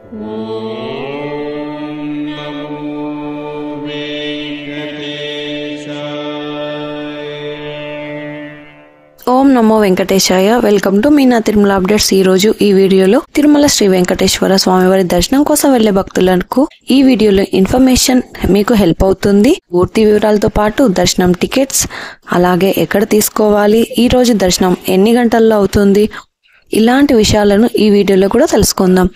Om Namo Venkatesaya. Welcome to Meena Tirumala updates. ఈ రోజు ఈ వీడియోలో తిరుమల శ్రీ వెంకటేశ్వర స్వామివారి దర్శనం కోసం వెళ్లే భక్తులకు ఈ వీడియోలో ఇన్ఫర్మేషన్ మీకు హెల్ప్ అవుతుంది. పూర్తి వివరాలతో పాటు దర్శనం టికెట్స్, అలాగే ఎక్కడ తీసుకోవాలి, ఈ రోజు దర్శనం ఎన్ని గంటల్లో అవుతుంది, ఇలాంటి విషయాలను ఈ వీడియోలో కూడా తెలుసుకుందాం.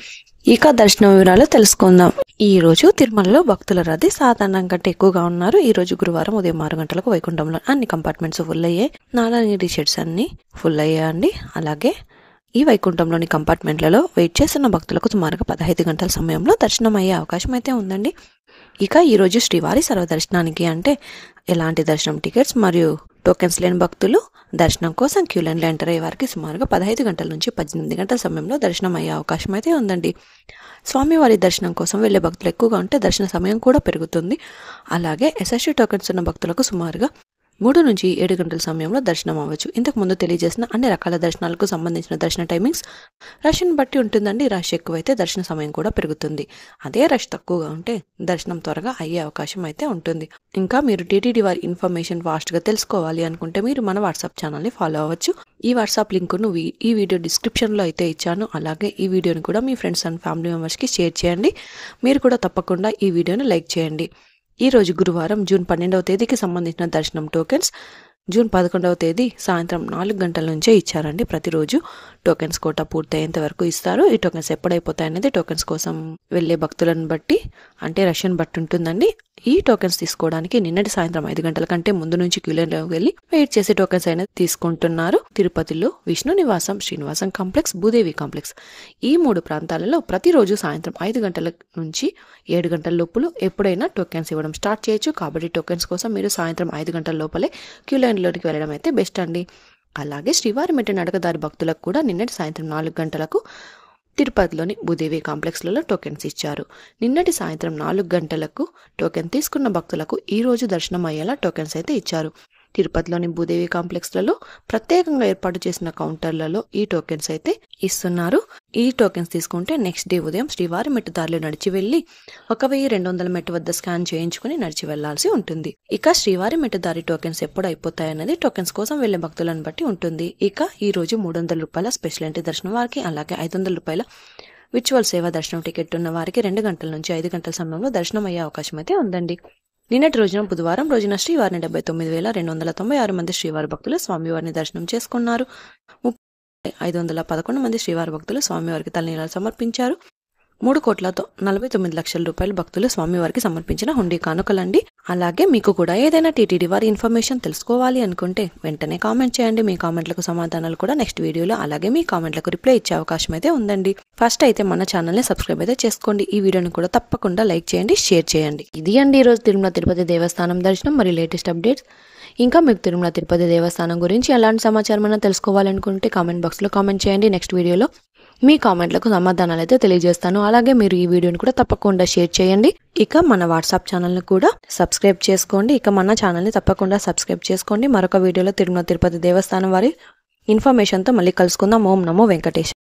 ఇక దర్శనం వివరాలు తెలుసుకుందాం. ఈ రోజు తిరుమలలో భక్తుల రద్దీ సాధారణం కంటే ఎక్కువగా ఉన్నారు. ఈ రోజు గురువారం ఉదయం 6 గంటలకు వైకుంఠంలో అన్ని కంపార్ట్మెంట్స్ ఫుల్ అయ్యాయి. 4 షెడ్స్ అన్ని ఫుల్ అయ్యాయండి. అలాగే ఈ వైకుంఠంలోని కంపార్ట్మెంట్లలో వెయిట్ చేస్తున్న భక్తులకు సుమారుగా 15 గంటల సమయంలో దర్శనం అయ్యే అవకాశం అయితే ఉందండి. ఇక ఈ రోజు శ్రీవారి సర్వదర్శనానికి అంటే ఎలాంటి దర్శనం టికెట్స్ మరియు టోకెన్స్ లేని భక్తులు దర్శనం కోసం క్యూ లైన్లో ఎంటర్ అయ్యే వారికి సుమారుగా 15 గంటల నుంచి 18 గంటల సమయంలో దర్శనం అయ్యే అవకాశం అయితే ఉందండి. స్వామివారి దర్శనం కోసం వెళ్లే భక్తులు ఎక్కువగా ఉంటే దర్శన సమయం కూడా పెరుగుతుంది. అలాగే ఎస్ఎస్టీ టోకెన్స్ ఉన్న భక్తులకు సుమారుగా 3 నుంచి 7 గంటల సమయంలో దర్శనం అవ్వచ్చు. ఇంతకు ముందు తెలియజేసిన అన్ని రకాల దర్శనాలకు సంబంధించిన దర్శన టైమింగ్స్ రష్ని బట్టి ఉంటుందండి. రష్ ఎక్కువైతే దర్శన సమయం కూడా పెరుగుతుంది. అదే రష్ తక్కువగా ఉంటే దర్శనం త్వరగా అయ్యే అవకాశం అయితే ఉంటుంది. ఇంకా మీరు టీటీడీ వారి ఇన్ఫర్మేషన్ ఫాస్ట్గా తెలుసుకోవాలి అనుకుంటే మీరు మన వాట్సాప్ ఛానల్ని ఫాలో అవ్వచ్చు. ఈ వాట్సాప్ లింకును ఈ వీడియో డిస్క్రిప్షన్లో అయితే ఇచ్చాను. అలాగే ఈ వీడియోని కూడా మీ ఫ్రెండ్స్ అండ్ ఫ్యామిలీ మెంబర్స్కి షేర్ చేయండి. మీరు కూడా తప్పకుండా ఈ వీడియోని లైక్ చేయండి. ఈ రోజు గురువారం జూన్ 12వ తేదీకి సంబంధించిన దర్శనం టోకెన్స్ జూన్ 11వ తేదీ సాయంత్రం 4 గంటల నుంచే ఇచ్చారండి. ప్రతిరోజు టోకెన్స్ కోటా పూర్తయ్యేంత వరకు ఇస్తారు. ఈ టోకెన్స్ ఎప్పుడైపోతాయి అనేది టోకెన్స్ కోసం వెళ్లే భక్తులను బట్టి అంటే రష్ని బట్టి ఉంటుందండి. ఈ టోకెన్స్ తీసుకోవడానికి నిన్నటి సాయంత్రం 5 గంటల కంటే ముందు నుంచి క్యూ లైన్లోకి వెళ్లి వెయిట్ చేసి టోకెన్స్ అనేది తీసుకుంటున్నారు. తిరుపతిలో విష్ణు నివాసం, శ్రీనివాసం కాంప్లెక్స్, భూదేవి కాంప్లెక్స్ ఈ 3 ప్రాంతాలలో ప్రతిరోజు సాయంత్రం 5 గంటల నుంచి 7 గంటల లోపల ఎప్పుడైనా టోకెన్స్ ఇవ్వడం స్టార్ట్ చేయొచ్చు. కాబట్టి టోకెన్స్ కోసం మీరు సాయంత్రం 5 గంటల లోపలే క్యూ లైన్లోకి వెళ్ళడం అయితే బెస్ట్ అండి. అలాగే శ్రీవారి మెట్టు నడకదారి భక్తులకు కూడా నిన్నటి సాయంత్రం 4 గంటలకు తిరుపతిలోని భూదేవి కాంప్లెక్స్లలో టోకెన్స్ ఇచ్చారు. నిన్నటి సాయంత్రం 4 గంటలకు టోకెన్ తీసుకున్న భక్తులకు ఈ రోజు దర్శనం అయ్యేలా టోకెన్స్ అయితే ఇచ్చారు. తిరుపతిలోని భూదేవి కాంప్లెక్స్లలో ప్రత్యేకంగా ఏర్పాటు చేసిన కౌంటర్లలో ఈ టోకెన్స్ అయితే ఇస్తున్నారు. ఈ టోకెన్స్ తీసుకుంటే నెక్స్ట్ డే ఉదయం శ్రీవారి మెట్టు దారిలో నడిచి వెళ్లి 1200 మెట్టు వద్ద స్కాన్ చేయించుకుని నడిచి వెళ్లాల్సి ఉంటుంది. ఇక శ్రీవారి మెట్టు దారి టోకెన్స్ ఎప్పుడు అయిపోతాయన్నది టోకెన్స్ కోసం వెళ్లే భక్తులను బట్టి ఉంటుంది. ఇక ఈ రోజు 300 రూపాయల స్పెషల్ ఎంట్రీ దర్శనం వారికి, అలాగే 500 రూపాయల విర్చువల్ సేవ దర్శనం టికెట్ ఉన్న వారికి 2 గంటల నుంచి 5 గంటల సమయంలో దర్శనం అయ్యే అవకాశం అయితే ఉందండి. నిన్నటి రోజున బుధవారం రోజున శ్రీవారిని 79,296 మంది శ్రీవారి భక్తులు స్వామివారిని దర్శనం చేసుకున్నారు. 511 మంది శ్రీవారి భక్తులు స్వామివారికి తలనీలాలు సమర్పించారు. 3,49,00,000 రూపాయల భక్తులు స్వామివారికి సమర్పించిన హుండీ కానుకలండి. అలాగే మీకు కూడా ఏదైనా టీటీడీ వారి ఇన్ఫర్మేషన్ తెలుసుకోవాలి అనుకుంటే వెంటనే కామెంట్ చేయండి. మీ కామెంట్లకు సమాధానాలు కూడా నెక్స్ట్ వీడియోలో, అలాగే మీ కామెంట్లకు రిప్లై ఇచ్చే అవకాశం అయితే ఉందండి. ఫస్ట్ అయితే మన ఛానల్ని సబ్స్క్రైబ్ అయితే చేసుకోండి. ఈ వీడియోని కూడా తప్పకుండా లైక్ చేయండి, షేర్ చేయండి. ఇది అండి ఈరోజు తిరుమల తిరుపతి దేవస్థానం దర్శనం మరియు లేటెస్ట్ అప్డేట్స్. ఇంకా మీకు తిరుమల తిరుపతి దేవస్థానం గురించి ఎలాంటి సమాచారం అయినా తెలుసుకోవాలనుకుంటే కామెంట్ బాక్స్లో కామెంట్ చేయండి. నెక్స్ట్ వీడియోలో మీ కామెంట్లకు సమాధానాలు అయితే తెలియజేస్తాను. అలాగే మీరు ఈ వీడియోని కూడా తప్పకుండా షేర్ చేయండి. ఇక మన వాట్సాప్ ఛానల్ని కూడా సబ్స్క్రైబ్ చేసుకోండి. ఇక మన ఛానల్ని తప్పకుండా సబ్స్క్రైబ్ చేసుకోండి. మరొక వీడియోలో తిరుమల తిరుపతి దేవస్థానం వారి ఇన్ఫర్మేషన్తో మళ్ళీ కలుసుకుందాం. ఓం నమో వెంకటేశ్.